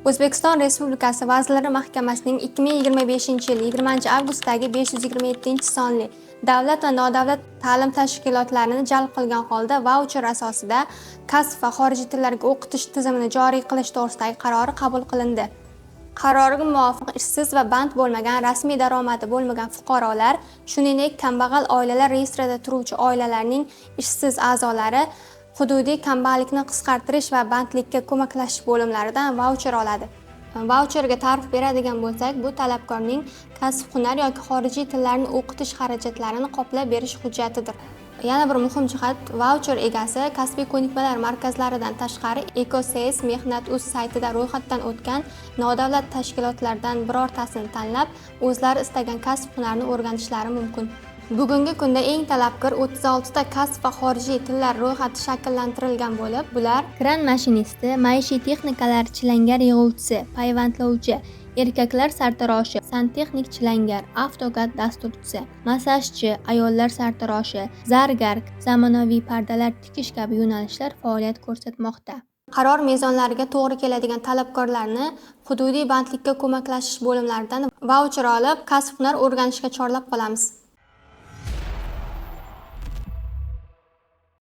O'zbekiston Respublikasi Vazirlar Mahkamasining 2025-yil 20-avgustdagi 527-sonli davlat va nodavlat ta'lim tashkilotlarini jalb qilgan holda vaucher asosida kasb va xorijiy tillarga o'qitish tizimini joriy qilish to'g'risidagi qarori qabul qilindi. Qarorga muvofiq ishsiz va band bo'lmagan, rasmiy daromadi bo'lmagan fuqarolar, shuningdek kambag'al oilalar reyestrida turuvchi oilalarning ishsiz a'zolari hududiy kambag'allikni qisqartirish va bandlikka ko'maklashish bo'limlaridan vaucher oladi. Vaucherga ta'rif beradigan bo'lsak, bu talabgorning kasb, hunar yoki xorijiy tillarni o'qitish xarajatlarini qoplab berish hujjatidir. Yana bir muhim jihat, vaucher egasi kasbiy ko'nikmalar markazlaridan tashqari EcoSays Mehnat.uz saytida ro'yxatdan o'tgan nodavlat tashkilotlardan birortasini tanlab, o'zlari istagan kasb-hunarni o'rganishlari mumkin. Bugungi kunda eng talabgor 36 ta kasb va xorijiy tillar ro'yxati shakllantirilgan bo'lib, bular kran mashinisti, maishiy texnikalar chilangar yig'uvchisi, payvandlovchi, erkaklar sartaroshi, santexnik chilangar, avtokad dasturchisi, massajchi, ayollar sartaroshi, zargar, zamonaviy pardalar tikish kabi yo'nalishlar faoliyat ko'rsatmoqda. Qaror mezonlariga to'g'ri keladigan talabgorlarni hududiy bandlikka ko'maklashish bo'limlaridan vaucher olib, kasb-hunar o'rganishga chorlab qolamiz.